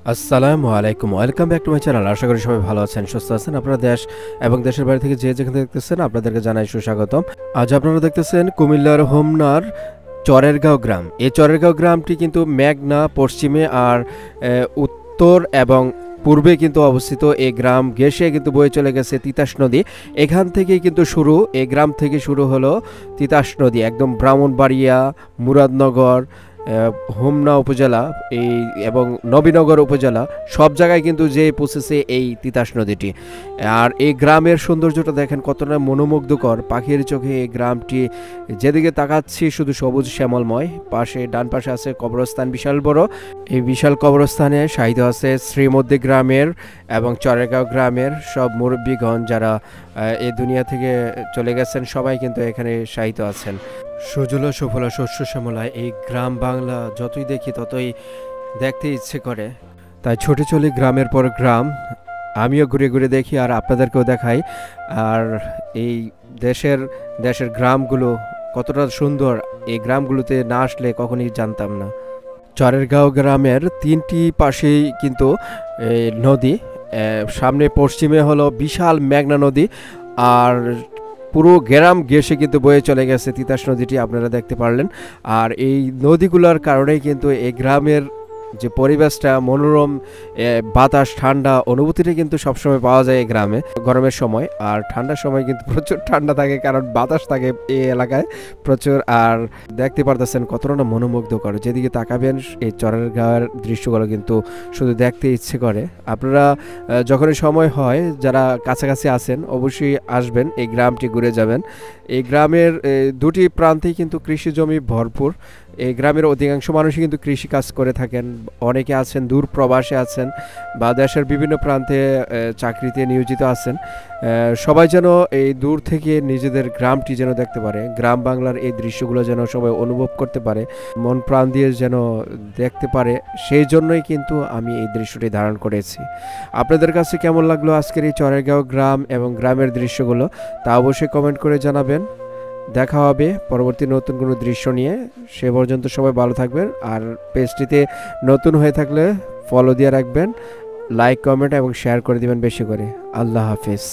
আসসালামু আলাইকুম, welcome back to my channel. আশা করি সবাই ভালো আছেন, সুস্থ আছেন। আপনারা দেশ এবং দেশের বাইরে থেকে যে যেখানে দেখতেছেন আপনাদেরকে জানাই সুস্বাগতম। আজ আপনারা দেখতেছেন কুমিল্লার হোমনার চরেরগাঁও গ্রাম। এই চরেরগাঁও গ্রামটি কিন্তু মেঘনা পশ্চিমে আর উত্তর এবং পূর্বে কিন্তু অবস্থিত। এই গ্রাম ঘেঁষে কিন্তু বয়ে চলে গেছে তিতাস নদী। এখান থেকেই কিন্তু শুরু, এই গ্রাম থেকে শুরু হলো তিতাস নদী, একদম ব্রাহ্মণবাড়িয়া, মুরাদনগর, হোমনা উপজেলা এই এবং নবীনগর উপজেলা সব জায়গায় কিন্তু যে পৌঁছেছে এই তিতাস নদীটি। আর এই গ্রামের সৌন্দর্যটা দেখেন কতটা মনোমুগ্ধকর। পাখির চোখে এই গ্রামটি যেদিকে তাকাচ্ছি শুধু সবুজ শ্যামলময়। ডান পাশে আছে কবরস্থান বিশাল বড়। এই বিশাল কবরস্থানে শায়িত আছে শ্রীমদ্দি গ্রামের এবং চরেরগাঁও গ্রামের সব মুরব্বীগণ যারা এই দুনিয়া থেকে চলে গেছেন, সবাই কিন্তু এখানে শায়িত আছেন। সুজলা সুফলা শস্য শ্যামলা এই গ্রাম বাংলা যতই দেখি ততই দেখতে ইচ্ছে করে। তাই ছুটে চলি গ্রামের পর গ্রাম, আমিও ঘুরে ঘুরে দেখি আর আপনাদেরকেও দেখাই। আর এই দেশের গ্রামগুলো কতটা সুন্দর, এই গ্রামগুলোতে না আসলে কখনই জানতাম না। চরেরগাঁও গ্রামের তিনটি পাশেই কিন্তু নদী। সামনে পশ্চিমে হলো বিশাল মেঘনা নদী, আর পুরো গ্রাম ঘেঁষে কিন্তু বয়ে চলে গেছে তিতাস নদীটি, আপনারা দেখতে পারলেন। আর এই নদীগুলোর কারণেই কিন্তু এই গ্রামের যে পরিবেশটা মনোরম, বাতাস, ঠান্ডা অনুভূতিটা কিন্তু সবসময় পাওয়া যায় এই গ্রামে গরমের সময়। আর ঠান্ডার সময় কিন্তু প্রচুর ঠান্ডা থাকে, কারণ বাতাস থাকে এই এলাকায় প্রচুর। আর দেখতে পারতেছেন কতটা মনোমুগ্ধকর, যেদিকে তাকাবেন এই চরেরগাঁওয়ের দৃশ্যগুলো কিন্তু শুধু দেখতে ইচ্ছে করে। আপনারা যখনই সময় হয়, যারা কাছাকাছি আছেন অবশ্যই আসবেন, এই গ্রামটি ঘুরে যাবেন। এই গ্রামের দুটি প্রান্তেই কিন্তু কৃষি জমি ভরপুর। এই গ্রামের অধিকাংশ মানুষই কিন্তু কৃষিকাজ করে থাকেন। অনেকে আছেন দূর প্রবাসে আছেন বা দেশের বিভিন্ন প্রান্তে চাকরিতে নিয়োজিত আছেন। সবাই যেন এই দূর থেকে নিজেদের গ্রামটি যেন দেখতে পারে, গ্রাম বাংলার এই দৃশ্যগুলো যেন সবাই অনুভব করতে পারে, মন প্রাণ দিয়ে যেন দেখতে পারে। সেই জন্যই কিন্তু আমি এই দৃশ্যটি ধারণ করেছি। আপনাদের কাছে কেমন লাগলো আজকের এই চরেরগাঁও গ্রাম এবং গ্রামের দৃশ্যগুলো, তা অবশ্যই কমেন্ট করে জানাবেন। দেখা হবে পরবর্তী নতুন কোনো দৃশ্য নিয়ে। সে পর্যন্ত সবাই ভালো থাকবেন। আর পেজটিতে নতুন হয়ে থাকলে ফলো দিয়ে রাখবেন, লাইক, কমেন্ট এবং শেয়ার করে দিবেন বেশি করে। আল্লাহ হাফিজ।